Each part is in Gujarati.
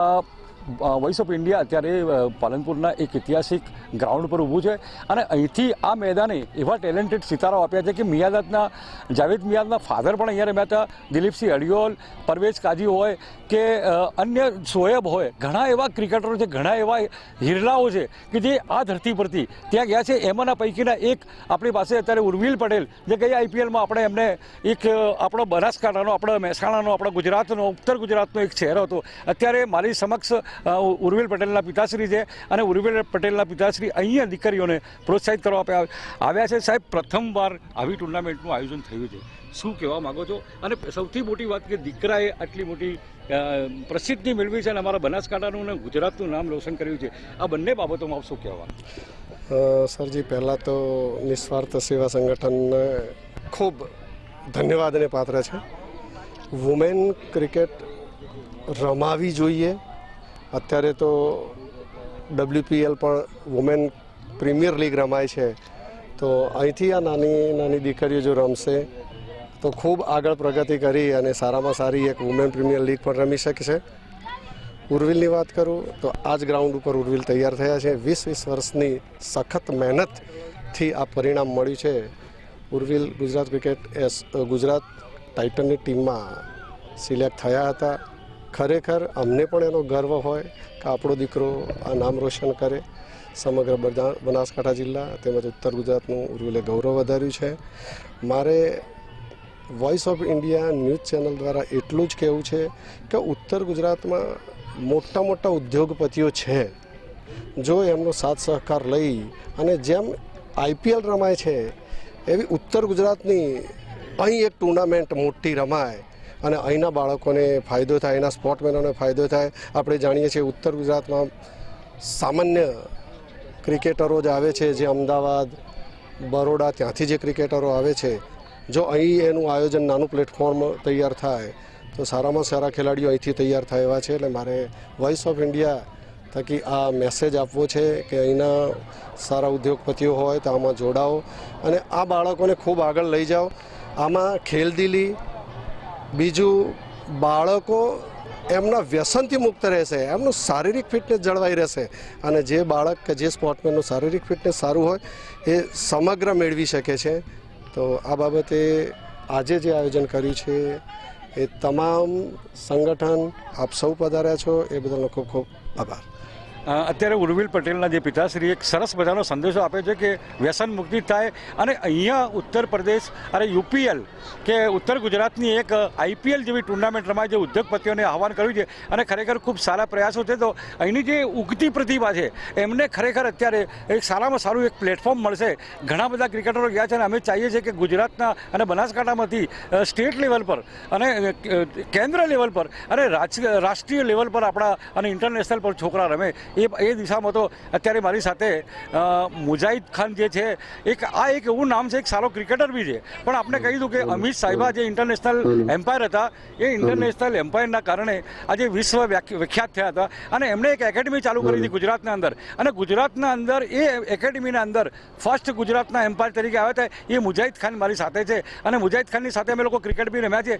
વોઇસ ઓફ ઇન્ડિયા અત્યારે પાલનપુરના એક ઐતિહાસિક ગ્રાઉન્ડ પર ઊભું છે અને અહીંથી આ મેદાને એવા ટેલેન્ટેડ સિતારાઓ આપ્યા છે કે મિયાદાદના જાવેદ મિયાદના ફાધર પણ અહીંયા રમ્યા હતા, દિલીપસિંહ અડિયોલ, પરવેઝ કાજી હોય કે અન્ય શોએબ હોય, ઘણા એવા ક્રિકેટરો છે, ઘણા એવા હિરલાઓ છે કે જે આ ધરતી પરથી ત્યાં ગયા છે. એમાંના પૈકીના એક આપણી પાસે અત્યારે ઉર્વિલ પટેલ, જે ગઈ આઈપીએલમાં આપણે એમને એક આપણો બનાસકાંઠાનો, આપણો મહેસાણાનો, આપણા ગુજરાતનો, ઉત્તર ગુજરાતનો એક ચહેરો હતો. અત્યારે મારી સમક્ષ ઉર્વિલ પટેલના પિતાશ્રી છે અને ઉર્વિલ પટેલના પિતાશ્રી અહીંયા દીકરીઓને પ્રોત્સાહિત કરવા આવ્યા છે. સાહેબ, પ્રથમવાર આવી ટુર્નામેન્ટનું આયોજન થયું છે, શું કહેવા માગો છો? અને સૌથી મોટી વાત કે દીકરાએ આટલી મોટી પ્રસિદ્ધિ મેળવી છે અને અમારા બનાસકાંઠાનું અને ગુજરાતનું નામ રોશન કર્યું છે. આ બંને બાબતોમાં શું કહેવા? સરજી, પહેલાં તો નિસ્વાર્થ સેવા સંગઠનને ખૂબ ધન્યવાદને પાત્ર છે. વુમેન ક્રિકેટ રમાવી જોઈએ. અત્યારે તો WPL પણ વુમેન પ્રીમિયર લીગ રમાય છે, તો અહીંથી આ નાની નાની દીકરીઓ જો રમશે તો ખૂબ આગળ પ્રગતિ કરી અને સારામાં સારી એક વુમેન પ્રીમિયર લીગ પણ રમી શકશે. ઉર્વિલની વાત કરું તો આ જ ગ્રાઉન્ડ ઉપર ઉર્વિલ તૈયાર થયા છે. 20 વર્ષની સખત મહેનતથી આ પરિણામ મળ્યું છે. ઉર્વિલ ગુજરાત ટાઇટનની ટીમમાં સિલેક્ટ થયા હતા. ખરેખર અમને પણ એનો ગર્વ હોય કે આપણો દીકરો આ નામ રોશન કરે. સમગ્ર બનાસકાંઠા જિલ્લા તેમજ ઉત્તર ગુજરાતનું ઉર્વિલે ગૌરવ વધાર્યું છે. મારે voice of India news channel દ્વારા એટલું જ કહેવું છે કે ઉત્તર ગુજરાતમાં મોટા મોટા ઉદ્યોગપતિઓ છે, જો એમનો સાથ સહકાર લઈ અને જેમ IPL રમાય છે એવી ઉત્તર ગુજરાતની અહીં એક ટુર્નામેન્ટ મોટી રમાય અને અહીંના બાળકોને ફાયદો થાય, અહીંના સ્પોર્ટમેનોને ફાયદો થાય. આપણે જાણીએ છીએ ઉત્તર ગુજરાતમાં સામાન્ય ક્રિકેટરો જ આવે છે, જે અમદાવાદ, બરોડા ત્યાંથી જે ક્રિકેટરો આવે છે. જો અહીં એનું આયોજન, નાનું પ્લેટફોર્મ તૈયાર થાય તો સારામાં સારા ખેલાડીઓ અહીંથી તૈયાર થાય એવા છે. એટલે મારે વોઇસ ઓફ ઇન્ડિયા થકી આ મેસેજ આપવો છે કે અહીંના સારા ઉદ્યોગપતિઓ હોય તો આમાં જોડાઓ અને આ બાળકોને ખૂબ આગળ લઈ જાઓ. આમાં ખેલદિલી, બીજું બાળકો એમના વ્યસનથી મુક્ત રહેશે, એમનું શારીરિક ફિટનેસ જળવાઈ રહેશે અને જે બાળક કે જે સ્પોર્ટમેનનું શારીરિક ફિટનેસ સારું હોય એ સમગ્ર મેળવી શકે છે. તો આ બાબતે આજે જે આયોજન કર્યું છે એ તમામ સંગઠન આપ સૌ પધાર્યા છો એ બદલનો ખૂબ ખૂબ આભાર. અત્યારે ઉર્વિલ પટેલના જે પિતાશ્રી એક સરસ મજાનો સંદેશો આપે છે કે વ્યસન મુક્તિ થાય અને અહીંયા ઉત્તર પ્રદેશ અને UPL કે ઉત્તર ગુજરાતની એક IPL જેવી ટુર્નામેન્ટ રમાય, જે ઉદ્યોગપતિઓને આહવાન કર્યું છે અને ખરેખર ખૂબ સારા પ્રયાસો છે. તો અહીંની જે ઉગતી પ્રતિભા છે એમને ખરેખર અત્યારે એક સારામાં સારું એક પ્લેટફોર્મ મળશે. ઘણા બધા ક્રિકેટરો ગયા છે અને અમે ચાહીએ છીએ કે ગુજરાતના અને બનાસકાંઠામાંથી સ્ટેટ લેવલ પર અને કેન્દ્ર લેવલ પર અને રાષ્ટ્રીય લેવલ પર આપણા અને ઇન્ટરનેશનલ પર છોકરા રમે એ દિશામાં. તો અત્યારે મારી સાથે મુજાહિદ ખાન જે છે, એક એવું નામ છે, એક સારો ક્રિકેટર બી છે, પણ આપણે કહી દઉં કે અમિત સાહેબા જે ઇન્ટરનેશનલ એમ્પાયર હતા એ ઇન્ટરનેશનલ એમ્પાયરના કારણે આજે વિશ્વ વિખ્યાત થયા હતા અને એમણે એક એકેડમી ચાલુ કરી હતી ગુજરાતના અંદર અને ગુજરાતના અંદર એ એકેડમીના અંદર ફર્સ્ટ ગુજરાતના એમ્પાયર તરીકે આવ્યા હતા. એ મુજાહિદ ખાન મારી સાથે છે અને મુજાહિદ ખાનની સાથે અમે લોકો ક્રિકેટ બી રમ્યા છે.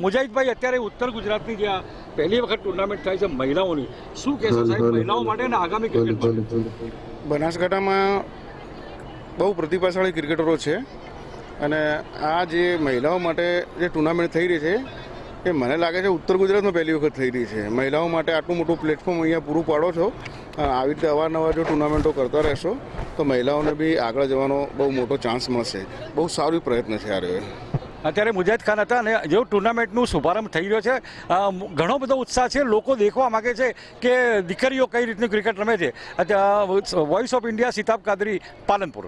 મુજાહિદભાઈ, અત્યારે ઉત્તર ગુજરાતની જે પહેલી વખત ટુર્નામેન્ટ થાય છે મહિલાઓની, શું કહેશો સાહેબ મહિલાઓ માટે અને આગામી ક્રિકેટ માટે? બનાસકાંઠામાં બહુ પ્રતિભાશાળી ક્રિકેટરો છે અને આ જે મહિલાઓ માટે જે ટુર્નામેન્ટ થઈ રહી છે એ મને લાગે છે ઉત્તર ગુજરાતમાં પહેલી વખત થઈ રહી છે. મહિલાઓ માટે આટલું મોટું પ્લેટફોર્મ અહીંયા પૂરું પાડો છો. આવી રીતે અવારનવાર જો ટુર્નામેન્ટો કરતા રહેશો તો મહિલાઓને બી આગળ જવાનો બહુ મોટો ચાન્સ મળશે. બહુ સારો પ્રયત્ન છે આ. અત્યારે મુજાહિદ ખાન હતા અને જેવું ટુર્નામેન્ટનું શુભારંભ થઈ રહ્યો છે, ઘણો બધો ઉત્સાહ છે. લોકો દેખવા માગે છે કે દીકરીઓ કઈ રીતની ક્રિકેટ રમે છે. Voice of India, Sitab Qadri, Palanpur.